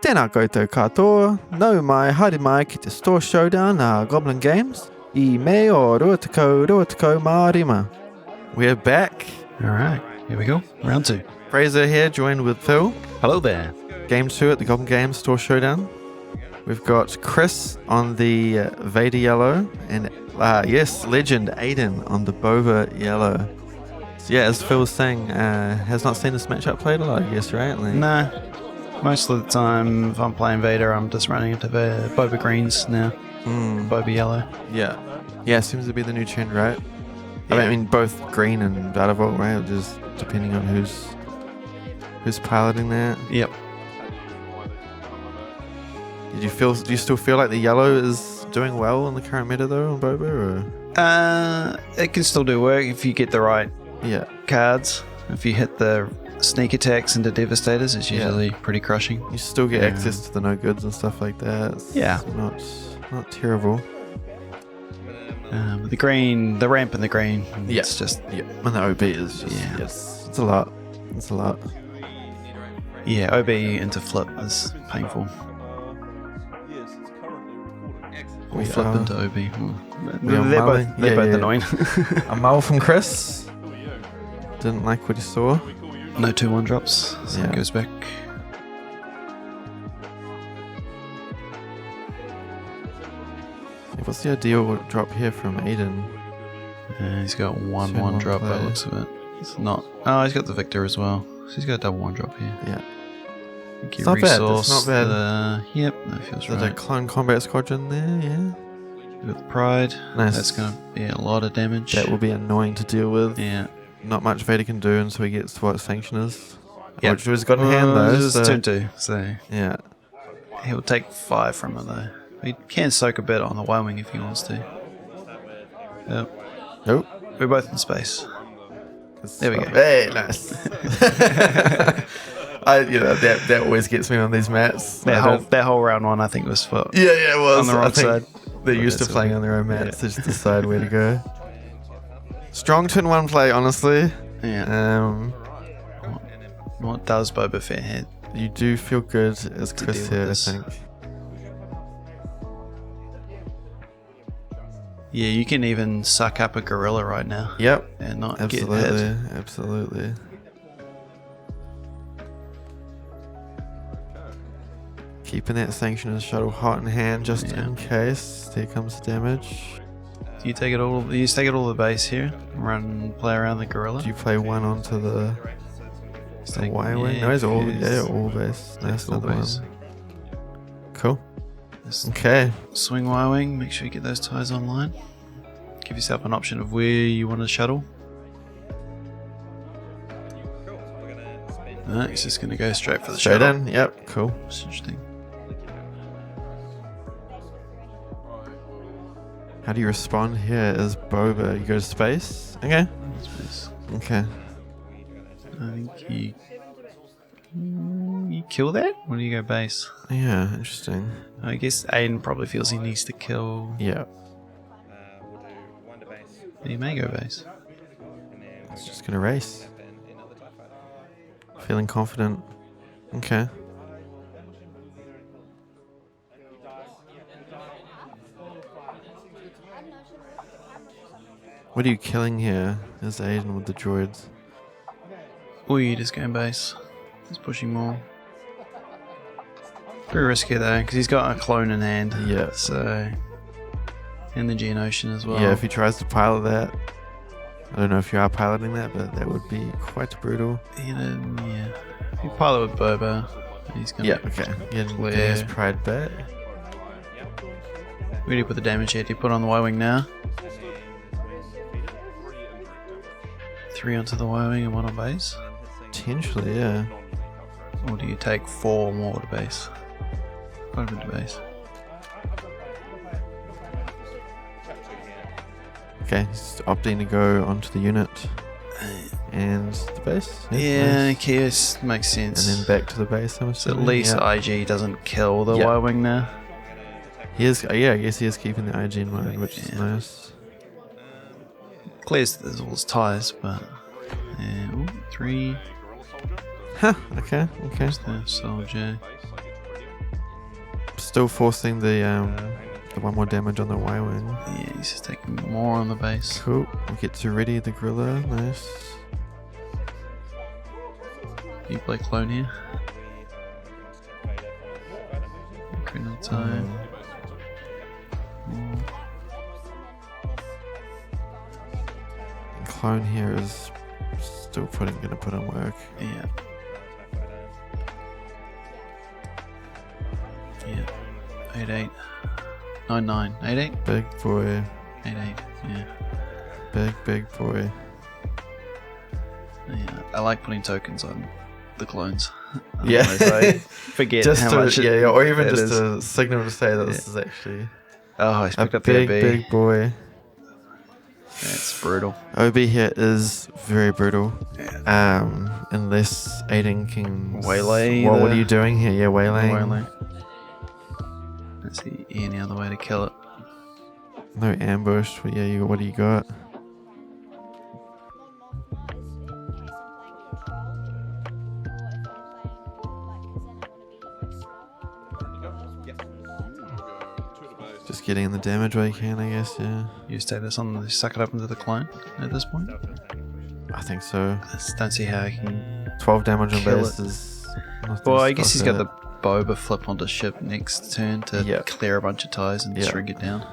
Tēnā koutou katoa, nau mai haere mai ki te store Showdown Goblin Games, I me o ruatakau mārima. We're back. Alright, here we go. Round 2. Fraser here, joined with Phil. Hello there. Game 2 at the Goblin Games store Showdown. We've got Chris on the Vader yellow, and yes, legend Aiden on the Boba yellow. So yeah, as Phil was saying, has not seen this matchup played a lot, I guess, right? Like, Nah, most of the time if I'm playing Vader, I'm just running into the Boba greens now. Boba yellow. Yeah, seems to be the new trend, right? Yeah. I mean, both green and Vader Vault, right? Just depending on who's piloting that. Yep. Do you still feel like the yellow is doing well in the current meta though on Boba, or? It can still do work if you get the right cards. If you hit the sneak attacks into Devastators, it's usually pretty crushing. You still get access to the no goods and stuff like that. It's not terrible. With the green, the ramp and the green, it's just and the OB is just it's a lot. It's a lot. Yeah, OB into flip is painful. Or flip into OB. They're both annoying. A mull from Chris. Didn't like what he saw. No 2-1 drops, so it goes back. What's the ideal drop here from Aiden? He's got 1-1 drop by the looks of it. It's not. Oh, he's got the Victor as well. So he's got a double 1 drop here. Yeah. It's not bad. It's not bad. Yep, that feels right. The Clone Combat Squadron there, yeah. With the Pride. Nice. That's going to be a lot of damage. That will be annoying to deal with. Yeah. Not much Vader can do until he gets to what Sanction is. Yep. Which was got in hand though. It's turn 2, so. Yeah. He'll take 5 from it though. He can soak a bit on the Y-Wing if he wants to. Yep. Nope. We're both in space. There we go. Hey, nice. That always gets me on these mats. That whole round 1 I think was for it was on the wrong side. They're used to playing on their own mats. They just decide where to go. Strong turn 1 play, honestly. Yeah. What does Boba Fett hit? You do feel good as Chris here, I think. Yeah, you can even suck up a gorilla right now. Yep. And not get hit. Absolutely. Keeping that Sanctioner's shuttle hot in hand just in case. There comes the damage. Do you take it all? You just take it all the base here. Play around the gorilla. Do you play one onto the Y-Wing? No, it's all base. Nice, another base. One. Cool. Okay. Swing Y-Wing. Make sure you get those ties online. Give yourself an option of where you want to shuttle. He's just going to go straight for the shuttle. In. Yep. Cool. That's interesting. How do you respond here as Boba? You go to space? Okay. Space. Okay. I think you kill that? Or do you go base? Yeah, interesting. I guess Aiden probably feels he needs to kill. Yeah. He may go base. It's just gonna race. Feeling confident. Okay. What are you killing here as Aiden with the droids? Or you just going base. He's pushing more. Very risky though, because he's got a clone in hand. Yeah. So, and the Geonosian as well. Yeah, if he tries to pilot that, I don't know if you are piloting that, but that would be quite brutal. Yeah. If you pilot with Boba, he's gonna. Yeah. Okay. Getting his Pride back. Where do you put the damage here? Do you put on the Y-Wing now? 3 onto the Y-Wing and 1 on base? Potentially, yeah. Or do you take 4 more to base? 5 into base. Okay, he's opting to go onto the unit and the base. Yeah, nice. Chaos makes sense. And then back to the base. So at least IG doesn't kill the Y-Wing now. He is, I guess he is keeping the IG in mind, which is nice. Clears all his ties, but 3. Huh, okay. Just the soldier. Still forcing the one more damage on the Y-Wing. Yeah, he's just taking more on the base. Cool. We get to ready the gorilla. Nice. You play clone here. Criminal time. Clone here is still gonna put in work. Yeah. Yeah. 8-8. 9-9. 8-8? Big boy. 8-8. Yeah. Big boy. Yeah. I like putting tokens on the clones. Yeah. I forget just how much or even just is. a signal to say that this is actually I picked up big, the OB. big boy. That's brutal. OB here is very brutal. Yeah. Unless Aiden can waylay. What are you doing here? Yeah, waylaying. That's any other way to kill it. No ambush. But yeah, what do you got? Just getting in the damage where you can, I guess, yeah. You stay this on, suck it up into the clone at this point? I think so. I just don't see how he can 12 damage on base it. is... Well, I guess he's got the Boba flip onto ship next turn to clear a bunch of ties and shrink it down.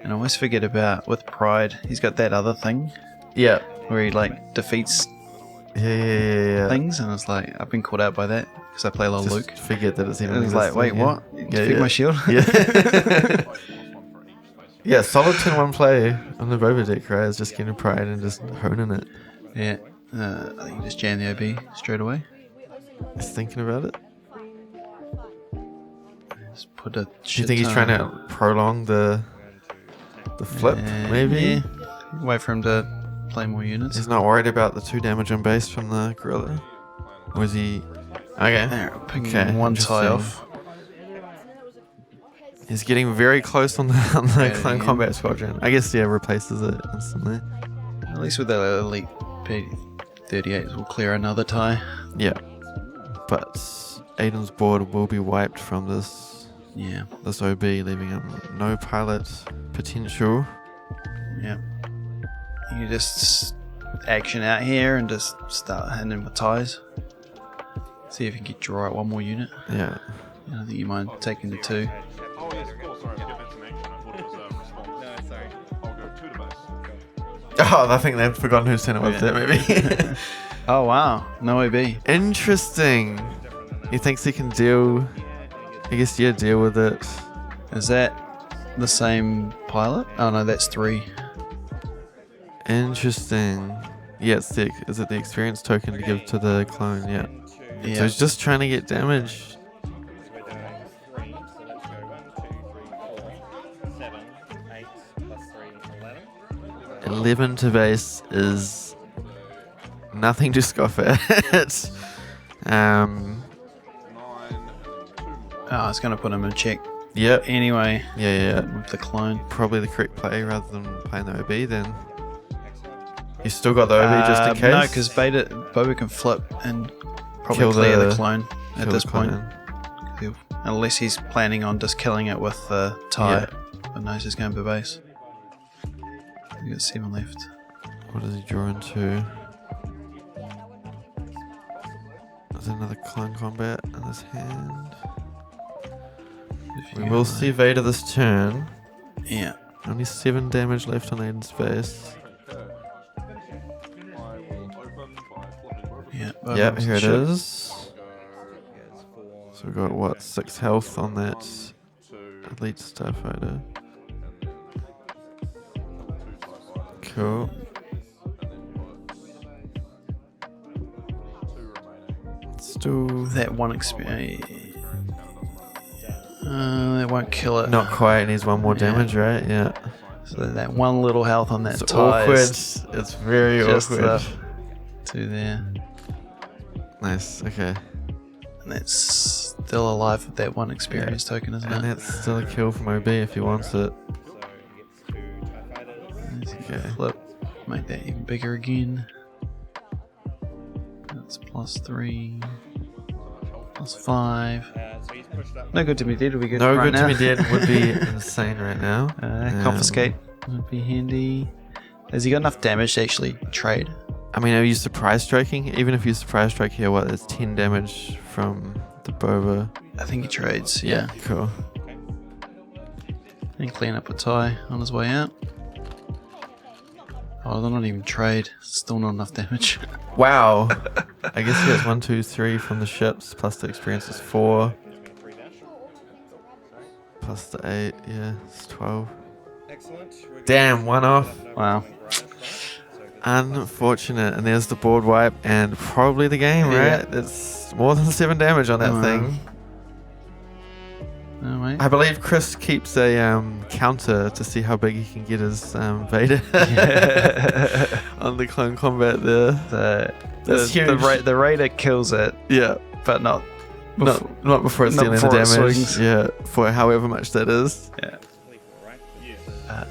And I always forget about, with Pride, he's got that other thing. Yeah. Where he, like, defeats things, and it's like, I've been caught out by that, because I play a lot of Luke. Forget that it's even and it's like, wait, what? You defeat my shield? Yeah. Yeah, solid turn 1 play on the Boba deck, right? It's just getting Pride and just honing it. Yeah. I think you just jam the OB straight away. Just thinking about it. Just put a Do you think he's trying to prolong the flip, maybe? Yeah. Wait for him to play more units. He's not worried about the 2 damage on base from the gorilla? Or is he... Okay. There, picking one tie off. He's getting very close on the clone combat squadron. I guess, replaces it instantly. At least with the elite P-38s, we'll clear another tie. Yeah. But Aiden's board will be wiped from this OB, leaving him no pilot potential. Yeah. You just action out here and just start handing with ties. See if you can draw out one more unit. Yeah. I don't think you mind taking the 2. Oh, I think they've forgotten whose turn it was there, maybe. Oh, wow. No OB. Interesting. He thinks he can deal with it. Is that the same pilot? Oh, no, that's 3. Interesting. Yeah, is it the experience token to give to the clone? Yeah. Yeah. So he's just trying to get damage. 11 to base is nothing to scoff at. It's going to put him in check. Yep. Anyway. Yeah. With the clone. Probably the correct play rather than playing the OB then. You still got the OB just in case? No, because Boba can flip and probably clear the clone at this point. Unless he's planning on just killing it with the tie. But no, he's just going for base. You got 7 left. What does he draw into? There's another clone combat in his hand. We will see Vader this turn. Yeah. Only 7 damage left on Aiden's base. Yeah, here it is. So we've got 6 health on that elite starfighter. Cool. Still that one experience. That won't kill it. Not quite. Needs 1 more damage, right? Yeah. So that 1 little health on that it's tie. Awkward. It's very awkward. 2 there. Nice. Okay. And that's still alive with that 1 experience token, isn't it? And that's still a kill from OB if he wants it. Okay. Flip. Make that even bigger again. It's +3, +5. No good to be dead would be good. No right good now. to be dead would be insane right now. Confiscate would be handy. Has he got enough damage to actually trade? I mean, are you surprise striking? Even if you surprise strike here, what? It's 10 damage from the Boba. I think he trades. Yeah. Cool. And clean up a tie on his way out. Oh, they're not even trade. Still not enough damage. Wow. I guess he has 1, 2, 3 from the ships, plus the experience is 4. Plus the 8, yeah, it's 12. Damn, 1 off. Wow. Unfortunate. And there's the board wipe and probably the game, right? Yeah. It's more than 7 damage on that thing. Oh, wait. I believe Chris keeps a counter to see how big he can get his Vader on the clone combat there. That's huge. The Raider kills it, Yeah. but not before it's not dealing the before it damage. swings. Yeah, for however much that is. Yeah.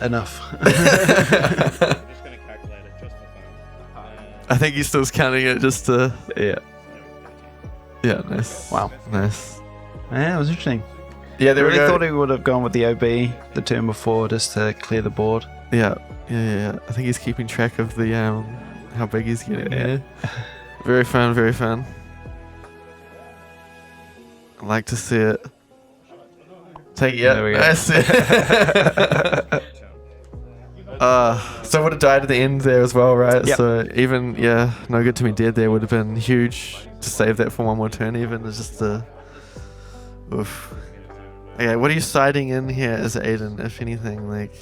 Enough. I think he still's counting it just to. Yeah. Yeah, nice. Wow. Nice. Yeah, it was interesting. Yeah, I there we really go. thought he would have gone with the OB the turn before just to clear the board. Yeah. I think he's keeping track of the how big he's getting. Yeah. Very fun, very fun. I like to see it. Take it. There we go. Nice. So would have died at the end there as well, right? Yep. So even no good to be dead there would have been huge to save that for one more turn. Even it's just a oof. Okay, what are you siding in here as Aiden, if anything? Like,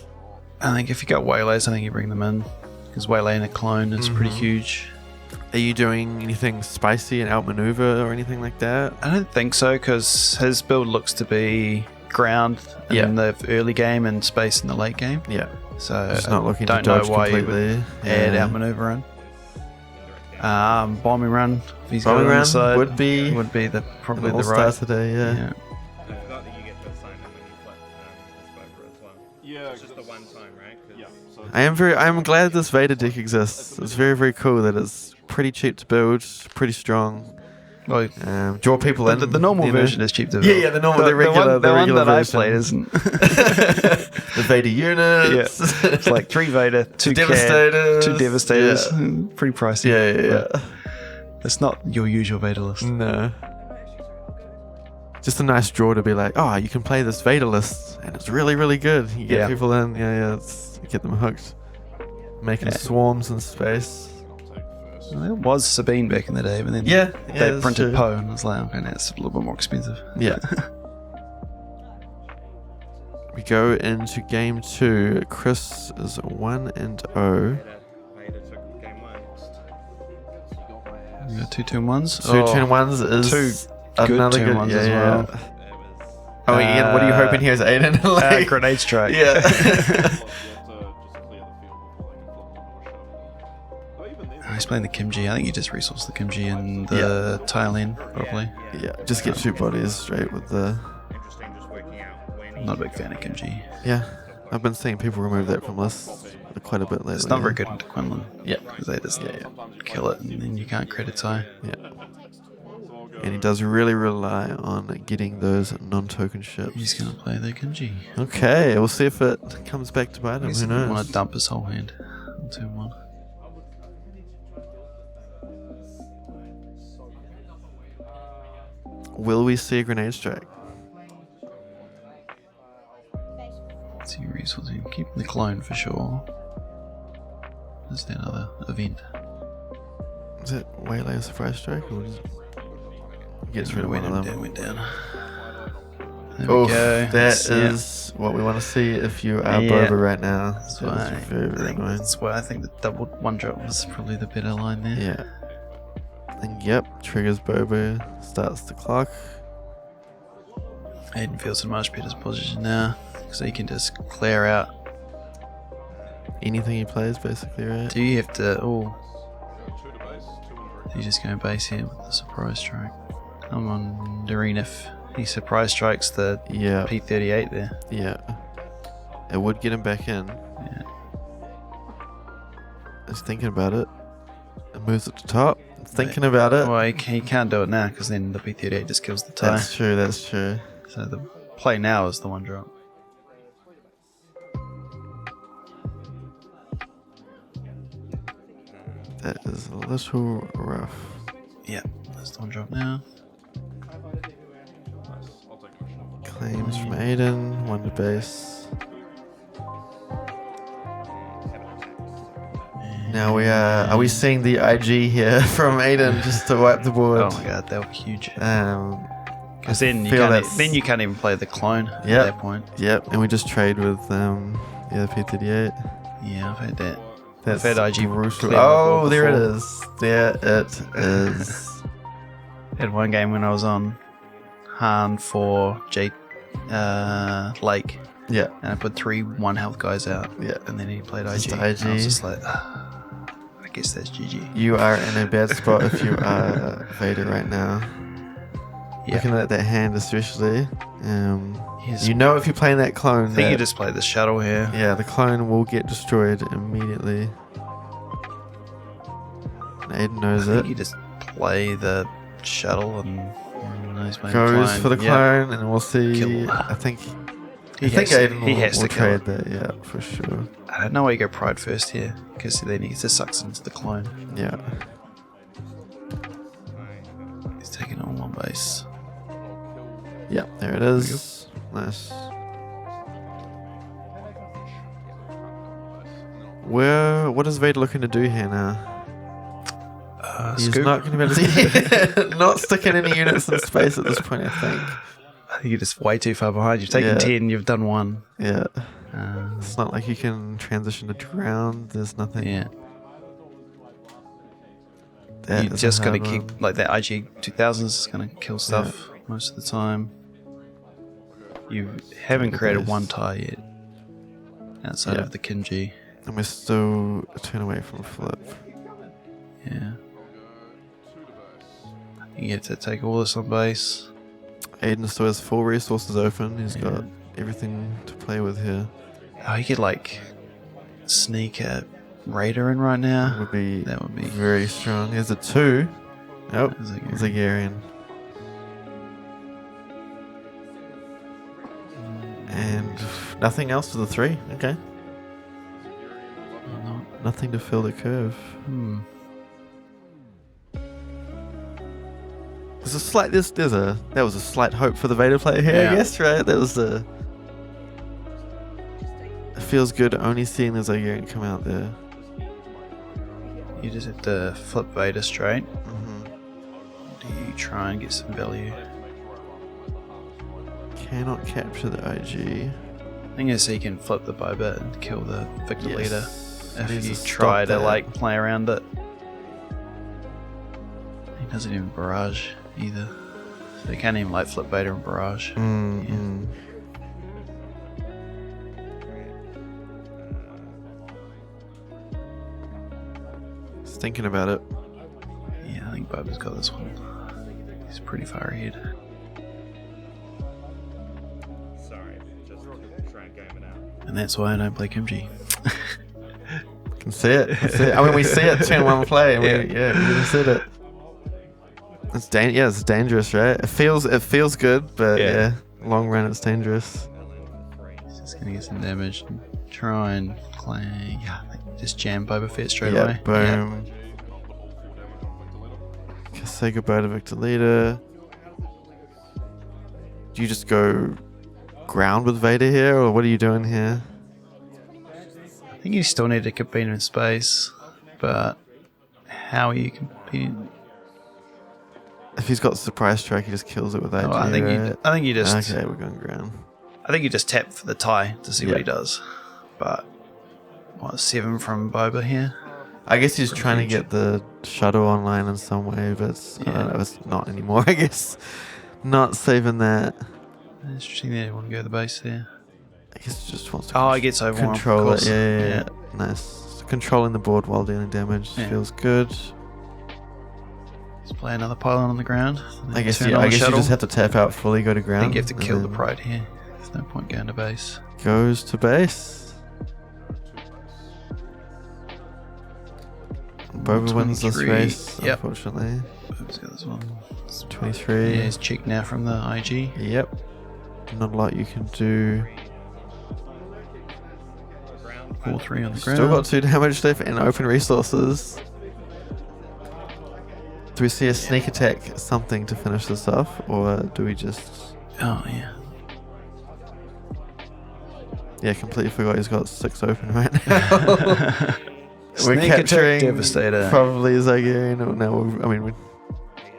I think if you got waylays, I think you bring them in because waylay in a clone is pretty huge. are you doing anything spicy and outmaneuver or anything like that? I don't think so because his build looks to be ground in the early game and space in the late game. Yeah. So Just not looking don't to dodge know why you completely. would add outmaneuver in. Bombing run. If he's Bombing got it on run the side, would be probably an the all-star right. today. Yeah. I forgot that you get to assign them when you flip Boba as well. Yeah, It's just the one time, right? Yeah. So I'm glad this Vader deck exists. It's very, very cool that it's pretty cheap to build, pretty strong. Well, Draw people in. the normal you know. version is cheap to build. Yeah, the normal, the regular, the one regular that version. I played isn't. The Vader units. Yeah. It's like 3 Vader, 2 Devastators. 2 Devastators. Yeah. Pretty pricey. Yeah. But it's not your usual Vader list. No. Just a nice draw to be like, oh, you can play this Vader list, and it's really, really good. You get people in, you get them hooked. Making swarms in space. Well, there was Sabine back in the day, but then Yeah, they that's printed true. Poe, and I was like, okay, that's a little bit more expensive. Yeah. We go into game 2. Chris is 1-0. Vader took game 1. You got 2 turn ones. Two turn ones is good another turn good ones yeah, as yeah. well. Oh, Ian, what are you hoping here is Aiden? Like, Grenade strike. yeah. you have to just clear the field before they can flip one more shot. Or even then, He's playing the Kimji. I think you just resource the Kimji in the tail end, probably. Yeah, just get 2 bodies straight with the... Interesting just working out when Not a big fan of Kimji. Yeah, I've been seeing people remove that from lists quite a bit lately. It's not very good into Quinlan. Yeah. Because they just kill it and then you can't credit tie. Yeah. And he does really rely on getting those non-token ships. He's going to play the Kimji. Okay, we'll see if it comes back to bite him. He's Who going to knows? want to dump his whole hand on turn 1. Will we see a grenade strike? So you resourcing. Keep the clone for sure. Is there another event? Is it Waylay surprise strike? Or is it... Gets rid of one of them. Went down. There Oof, we go. that is what we want to see if you are Boba right now. That's That is very, very annoying. That's why I think the double one drop was probably the better line there. Yeah. And yep, triggers Boba, starts the clock. Aiden feels in much better position now, so he can just clear out. Anything he plays, basically, right? Do you have to? Oh, 2 to base, 2 and 3. you just go base here with the surprise strike. I'm wondering if he surprise strikes the Yeah. P38 there. Yeah. It would get him back in. Yeah. I was thinking about it. It moves at the top. Thinking about it. Well, he can't do it now because then the B-38 just kills the TIE. That's true, that's true. So the play now is the one drop. That is a little rough. Yeah, that's the one drop now. Nice. I'll take it. Claims from Aiden, one to base. Now are we seeing the IG here from Aiden just to wipe the board? Oh my god, that was huge. Because then you can't even play the clone at that point. Yep, and we just trade with the other P-38. Yeah, I've had that. That's I've had IG brutal. clear my board Oh, there it before. is. There it is. Had one game when I was on Han for Lake, Yeah, and I put 3 1-health guys out. Yeah. And then he played Just IG. And I was IG. just like, I guess that's GG. you are in a bad spot if you are Vader right now. Yeah. Looking at that hand especially. Yes. You know if you're playing that clone, I think you that- just play the shuttle here. yeah, the clone will get destroyed immediately. And Aiden I knows think it. you just play the shuttle and he's playing Goes clone. for the Yeah. clone, and we'll see. Kill. I think He Aiden he will, has will to kill trade it. that. Yeah, for sure. I don't know why you go Pride first here, because then he just sucks into the clone. Yeah. He's taking on one base. Yeah, there it is. Nice. What is Vader looking to do here now? He's Scoop. not going to be able to not sticking any units in space at this point, I think. I think you're just way too far behind. You've taken Yeah. 10, you've done 1. Yeah. Uh, It's not like you can transition to ground. There's nothing. yeah. That You're is just a going to hard keep, one. like that IG 2000s is going to kill stuff most of the time. You haven't the created base. one TIE yet outside Yeah. of the Kinji. And we're still a turn away from flip. Yeah. You get to take all this on base. Aiden still has full resources open. He's Yeah. got everything to play with here. Oh, you could like sneak a Raider in right now. Would be That would be very strong. There's a 2. Oh, That's a Zagarian. And nothing else to the 3. Okay. Nothing to fill the curve. Hmm. There's a slight that was a slight hope for the Vader player here, Yeah. I guess, right? That was the. It feels good only seeing the Zagarian come out there. You just have to flip Vader straight. Hmm. Do you try and get some value? Cannot capture the IG. I think so you can flip the Boba and kill the Victor Yes. leader if Needs you to try stop to that. like play around it. He doesn't even barrage either, so you can't even like flip Vader and barrage. Mm. Just thinking about it. Yeah, I think Boba's got this one. He's pretty far ahead. Sorry, just try and game it out. And that's why I don't play Kimchi. Can see it. Can see it. I mean, we see it turn one play. And we just said it. It's it's dangerous, right? It feels good, but Yeah. long run it's dangerous. He's just gonna get some damage and try and play. Yeah, like just jam Boba Fett straight Yeah, away. boom. Say goodbye to Victor Leader. Do you just go ground with Vader here, or what are you doing here? I think you still need to compete in space, but how are you competing? If he's got surprise strike, he just kills it with IG. Oh, I think right? you just. Okay, we're going ground. I think you just tap for the tie to see what Yeah. he does. But what 7 from Boba here? I guess he's trying to get the shuttle online in some way, but I don't know, it's not anymore, I guess. Not saving that. Interesting that he wouldn't go to the base there. I guess he just wants to Oh, he gets over control one, it. Yeah. Nice. So controlling the board while dealing damage Yeah. feels good. Let's play another pylon on the ground. I guess Turn you on the just shuttle. have to tap out fully, go to I ground. think you have to and kill the then Pride here. There's no point going to base. Goes to base. Boba wins this 23. race, Yep. unfortunately. Boba's got this one. 23. Yeah, he's checked now from the IG. Yep. Not a lot you can do. 4-3 on the ground. Still got 2 damage left and open resources. Do we see a sneak attack, something to finish this off, or do we just... Oh, yeah. Yeah, completely forgot he's got 6 open right now. We're Sneak attack capturing Devastator. probably Zygerian. No, I mean, we're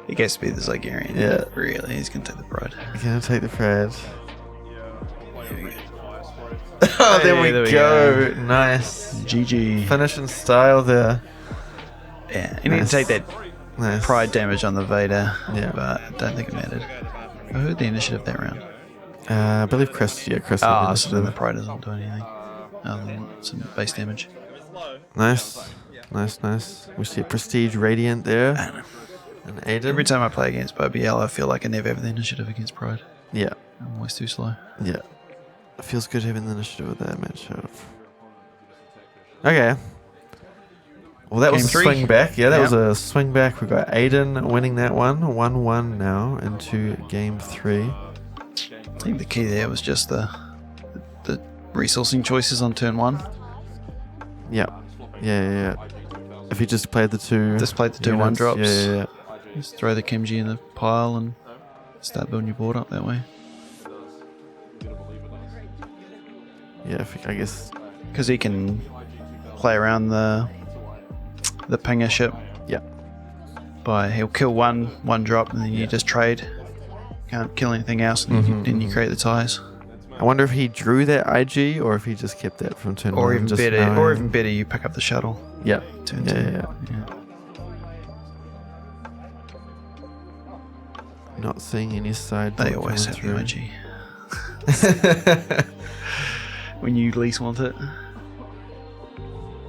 He gets to be the Zygerian. Yeah. Really, he's going to take the pride. going to take the Fred. There Oh, there Hey, we there we go. Nice. GG. Finish in style there. Yeah, you need to take that Nice. pride damage on the Vader, Yeah. but I don't think it mattered. Who had the initiative that round? I believe Chris. Yeah, Chris. had Oh, so initiative. then the pride doesn't do anything other than some base damage. Nice. Nice. We see a Prestige Radiant there. And Aiden. Every time I play against Boba Yellow, I feel like I never have the initiative against pride. Yeah. I'm always too slow. Yeah. It feels good having the initiative with that matchup. Okay. Well, that was Game a 3. swing back. Yeah, that Yeah. was a swing back. We got Aiden winning that one. 1-1 now into game 3. I think the key there was just the resourcing choices on turn 1. Yeah. If he just played the 2... Just played the 2 units, 1 drops. Yeah. Just throw the Kimji in the pile and start building your board up that way. Yeah, I guess... Because he can play around the pinger ship. Yeah. He'll kill one drop and then you just trade. Can't kill anything else and then you create the ties. I wonder if he drew that IG or if he just kept that from turn 1. Or even just better, knowing. you pick up the shuttle. Yeah. Turn Yeah, 2. yeah. Not seeing any side. They block always coming have through. the IG. When you least want it.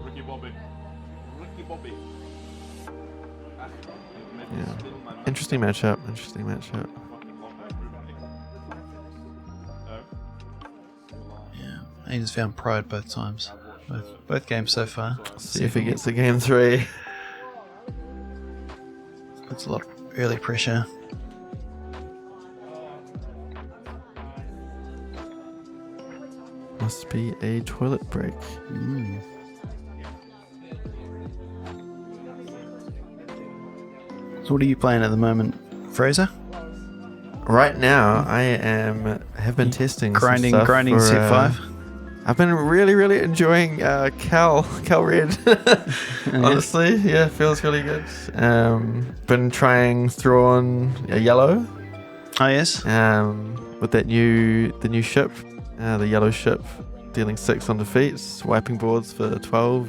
Ricky Bobby. Yeah. Interesting matchup. Yeah. He just found pride both times. Both games so far. See if he gets to game 3. Puts a lot of early pressure. Must be a toilet break. So what are you playing at the moment, Fraser? Right now, I have been testing some Grinding stuff for, set 5. I've been really enjoying Cal Red. Honestly, yeah, feels really good. Been trying Thrawn Yellow. Oh yes. With that the new ship, the yellow ship, dealing 6 on defeats, wiping boards for 12,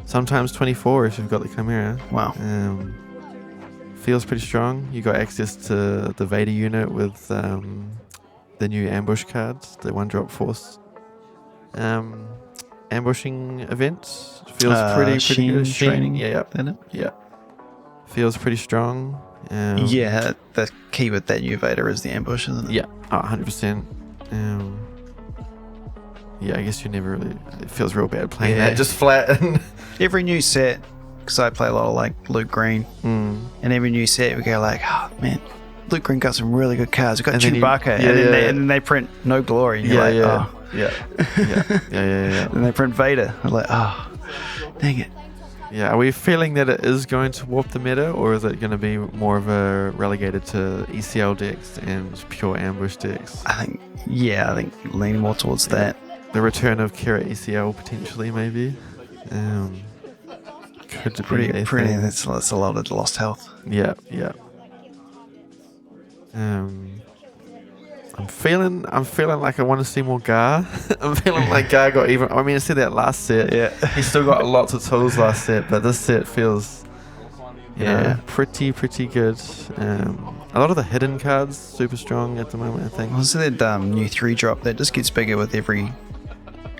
sometimes 24 if you've got the Chimera. Wow. Feels pretty strong. You got access to the Vader unit with the new ambush cards, the 1-drop force ambushing event. Feels pretty good. Training. Yeah. Yeah. Feels pretty strong. Yeah, the key with that new Vader is the ambush, isn't it? Yeah, 100%. Yeah, I guess you never really... It feels real bad playing that just flat. Every new set, because I play a lot of like Luke Green, and every new set we go like, oh man, Luke Green got some really good cards. We got And then Chewbacca, and then they print No Glory, and you're like, oh. Yeah. And they print Vader. I'm like, oh, dang it. Yeah, are we feeling that it is going to warp the meta, or is it going to be more of a relegated to ECL decks and pure ambush decks? I think leaning more towards that. The return of Kira ECL potentially, maybe. Could be Pretty. a thing. That's a lot of lost health. Yeah. I'm feeling like I want to see more Gar. I'm feeling like Gar got even. I mean, I said that last set. Yeah. He still got lots of tools last set, but this set feels, you know, pretty good. A lot of the hidden cards super strong at the moment, I think. Was that new 3-drop that just gets bigger with every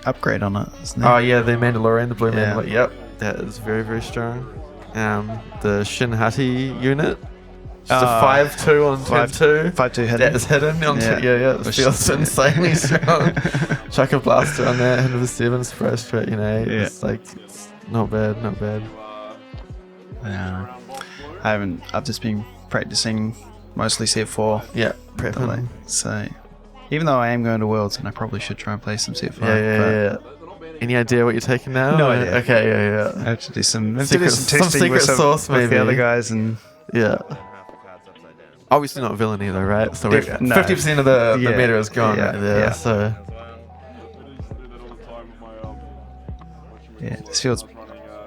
upgrade on it? Isn't it? Oh yeah, the Mandalorian, the blue Yeah. Mandalorian. Yep, that is very strong. The Shin Hati unit. Just a 5/2 on turn 2. 5/2 hidden. That is hidden on it feels insanely strong. Chuck a blaster on that, 100 7 surprise straight, you know. It's like, it's not bad. I haven't. I've just been practicing mostly set 4. Yeah, prepping. So, even though I am going to Worlds, and I probably should try and play some set 5. Yeah. Any idea what you're taking now? No idea. Okay, yeah. I have to do some Secret testing secret sauce, with maybe. the other guys, and Yeah. Obviously not villain either, right? So No. 50% of the meta is gone Yeah, right there. yeah. So this feels.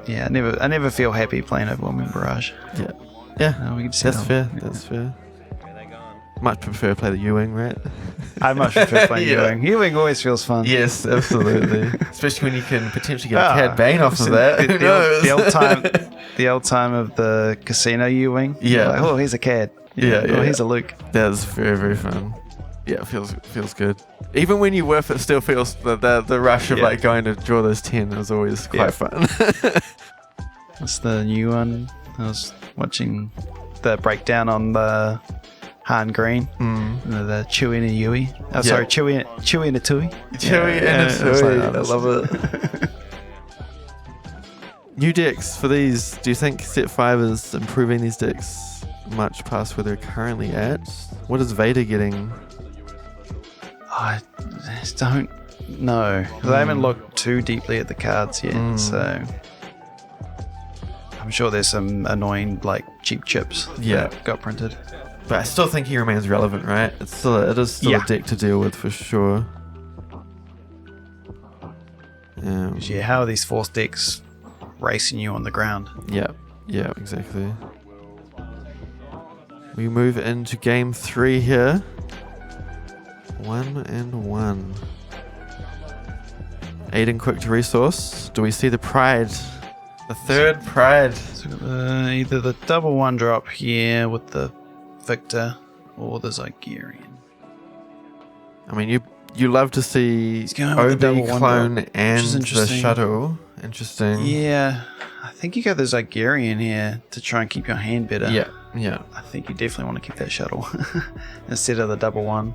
Yeah, I never feel happy playing Overwhelming Barrage. yeah, We can just that's sit fair. on- That's fair. Much prefer to play the U-wing, right? I much prefer playing Yeah. U-Wing. U-Wing always feels fun. Yes, absolutely. Especially when you can potentially get a Cad Bane off of that. Who The old knows? the old time of the casino U-Wing. Yeah. Like, oh, here's a Cad. Yeah. Oh, here's a Luke. That's very, very fun. Yeah, it feels good. Even when you whiff, it still feels the rush of Yeah. like going to draw those 10 is always quite fun. What's the new one? I was watching the breakdown on the Han Green. The Chewie and a Yui. Oh, Yeah. sorry, Chewie and a Tui. Chewy and a it's Chewy. like, I love it. New decks for these. Do you think set 5 is improving these decks much past where they're currently at? What is Vader getting? I just don't know. 'Cause I haven't looked too deeply at the cards yet, so I'm sure there's some annoying like cheap chips that got printed. But I still think he remains relevant, right? It is still a deck to deal with for sure. Yeah, how are these Force decks racing you on the ground? Yeah, exactly. We move into game 3 here. 1-1. Aiden quick to resource. Do we see the Pride? The third Pride. So either the double 1-drop here with the Victor or the Zygerian. I mean, you love to see He's going with the OB double clone 1-drop, and which is the interesting. shuttle. Interesting. Yeah, I think you got the Zygerian here to try and keep your hand better. Yeah. I think you definitely want to keep that shuttle instead of the double 1.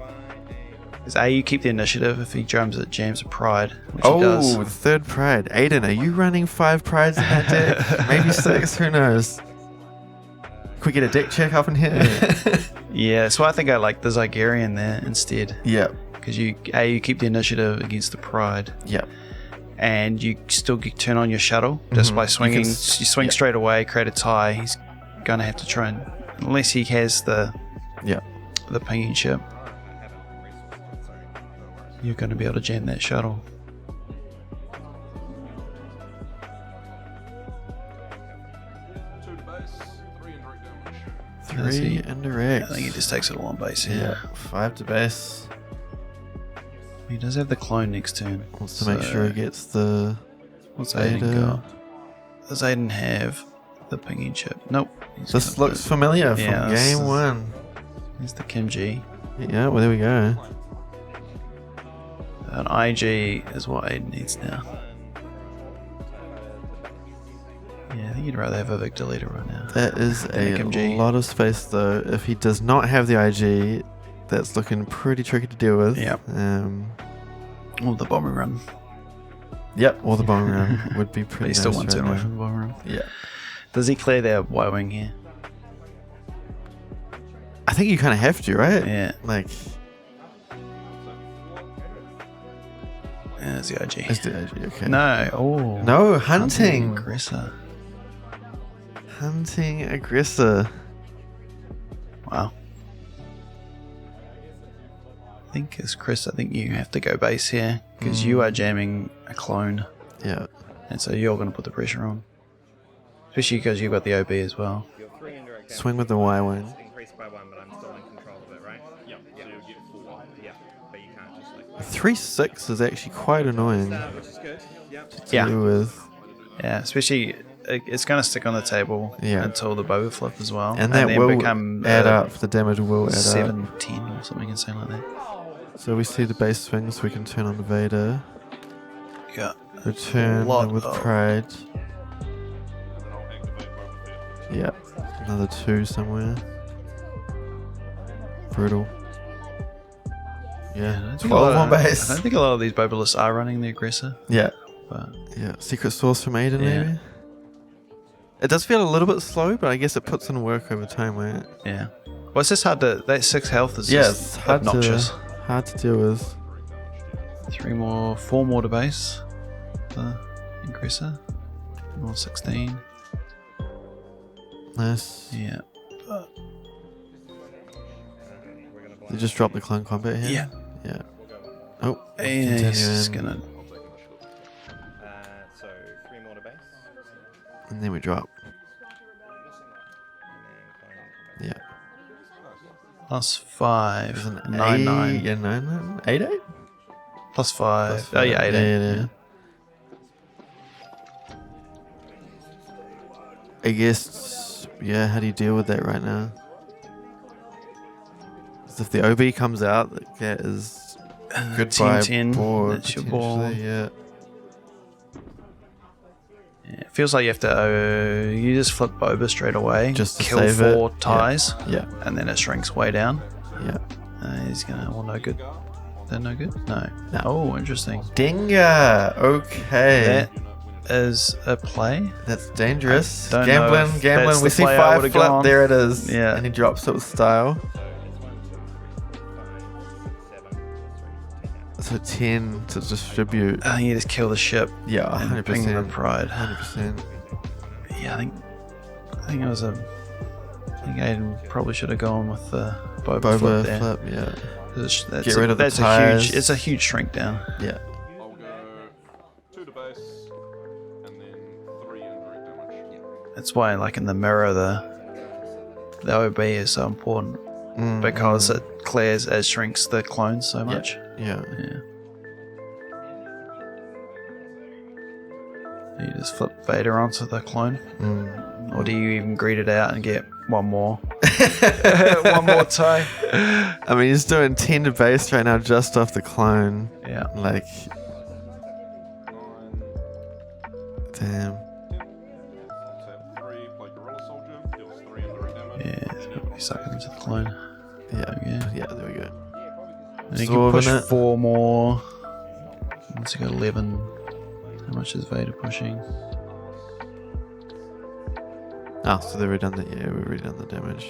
Because you keep the initiative if he jams a Pride, which he does. The third Pride. Aiden, are you running 5 Prides in that deck? Maybe 6, who knows? Can we get a deck check up in here? Yeah, so I think I like the Zygerian there instead. Yeah. Because you keep the initiative against the Pride. Yeah. And you still turn on your shuttle just by swinging. You swing straight away, create a tie. He's going to have to try and... Unless he has the pinging ship. You're going to be able to jam that shuttle. Three indirect. I think he just takes it all on base here. Yeah. 5 to base. He does have the clone next turn. Wants to make sure he gets the... What's Vader. Aiden got? Does Aiden have the pinging chip? Nope. He's This got looks familiar from Yeah, this game is- 1. Here's the Kim G. Yeah, well, there we go. An IG is what Aiden needs now. Yeah, I think you'd rather have a Victor leader right now. That is a MG. lot of space, though. If he does not have the IG, that's looking pretty tricky to deal with. Yep. Or the bombing run. Yep, or the bomb run would be But pretty he's still nice one right turn away now. from the bombing run. Yeah. Does he clear their Y-Wing here? I think you kind of have to, right? Yeah. Like, Yeah, that's the IG. is the IG okay? No. Oh. No, hunting. Aggressor. Hunting aggressor. Wow. I think as Chris, I think you have to go base here because you are jamming a clone, Yeah. and so you're going to put the pressure on, especially because you've got the OB as well. Your 3 indirect Swing with the Y-wing. increased by 1, but I'm still in control of it, right? Yeah, so you'll get 4. Yeah, but you can't just like 3-6 is actually quite annoying which is good. Yeah. to Yeah. deal with. Yeah, especially it's going to stick on the table until the Boba flip as well, And that then will become add up. The damage will add 7, up. 10 or something insane like that. So we see the base swing, so we can turn on the Vader. You got Return lot with of- Pride. And then I'll activate Boba Fett. Yep. Another 2 somewhere. Brutal. Yeah. I don't think a 12 lot on of- base. I don't think a lot of these Boba lists are running the aggressor, Yeah. but Yeah. Secret source from Aiden, Yeah. maybe? It does feel a little bit slow, but I guess it puts in work over time, right? Yeah. Well, it's just hard to... That 6 health is Yeah, just it's hard obnoxious. to deal with. 4 more to base. The increaser. More 16. Nice. Yeah. They just dropped the clone combat here? Yeah. Oh, And he's just gonna... So 3 more to base. and then we drop. Yeah. Plus 5. There's an 9, 9. Yeah, 9. 8, 8? Plus 5. Plus Oh, yeah, 8, 8. Yeah. I guess, yeah, how do you deal with that right now? 'Cause if the OB comes out, that is goodbye 10, board. that's your ball. potentially, Yeah. Yeah, it feels like you have to... you just flip Boba straight away. Just to kill save it. 4 ties. Yeah. And then it shrinks way down. Yeah. He's gonna... well, no good. They're no good? No. No. Oh, interesting. Dinga. Okay. That is a play. That's dangerous. I don't know Gambling, if gambling. that's We the see play I 5 would've flip. gone. There it is. Yeah. And he drops it with style. So 10 to distribute. I think you just kill the ship. Yeah, And bring the 100%. pride. 100%. Yeah, I think it was a... I think Aiden probably should have gone with the Boba flip there. flip, yeah. That's Get rid of the that's a tires. huge... It's a huge shrink down. Yeah. I'll go 2 to base, and then 3 indirect damage. That's why, like in the mirror, the OB is so important because it clears as shrinks the clones so much. Yeah. Yeah. You just flip Vader onto the clone, or do you even greet it out and get one more? One more tie. I mean, he's doing 10 to base right now just off the clone. Yeah. Like, damn. Tap 3, play Gorilla Soldier, deals 3 indirect damage. Yeah, it's probably sucking into the clone. Yeah. Yeah, there we go. And you can push Absorbing it. 4 more. Once you got 11, how much is Vader pushing? Oh, so they've already done that. Yeah, we've already done the damage.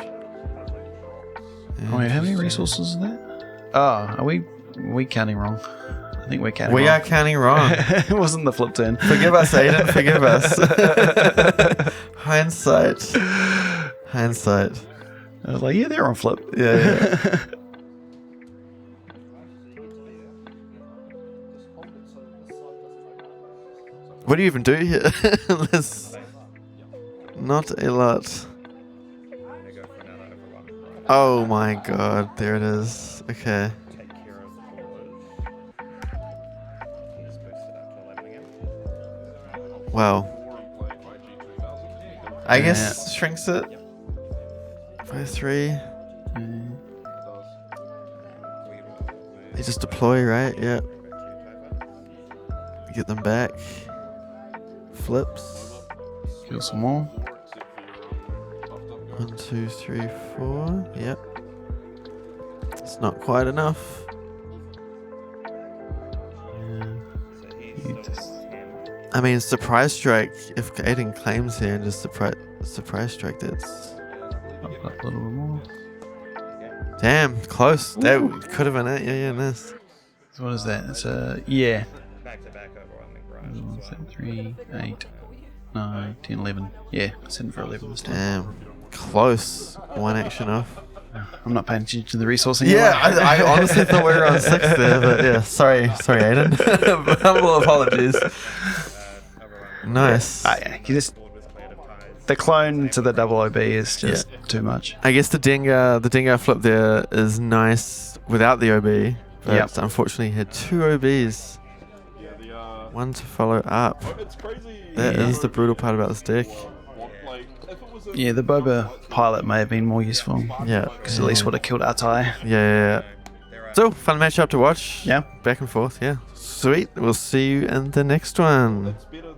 Oh, wait, how many resources is that? Oh, are we counting wrong? I think we're counting We wrong. are counting wrong. It wasn't the flip turn. Forgive us, Aiden. Forgive us. Hindsight. Hindsight. I was like, yeah, they're on flip. Yeah. What do you even do here? There's not a lot. They go for another overrun. Oh my god, there it is. Okay. Take care of the board. And just boost it up to 11 again. Wow. 4 and play by G2000. I guess shrinks it by 3. They just deploy, right? Yeah. Get them back. Flips. Kill some more. 1, 2, 3, 4. Yep. It's not quite enough. So he's You just- still 10. I mean, surprise strike. If Aiden claims here and just surprise strike, that's Up a little bit more. damn close. That Ooh. could have been it. Yeah, nice. So what is that? It's a yeah. Back to back overrunning, right? 7, 3, 8, 9, 10, 11. Yeah, 7 for 11 this time. Damn, close. One action off. I'm not paying attention to the resourcing. Yeah, I honestly thought we were on 6 there, but yeah, sorry, Aiden. Humble apologies. Nice. You just Board was cleared of ties. the clone to the double OB is just too much. I guess the dingo flip there is nice without the OB, but Yep. unfortunately he had 2 OBs, Yeah, one to follow up. it's crazy. That is the brutal part about this deck. Like, if it was a Yeah, the Boba pilot may have been more useful Yeah. because at least would have killed our tie. Yeah. So, fun matchup to watch. Yeah. Back and forth, yeah. Sweet. We'll see you in the next one. it's better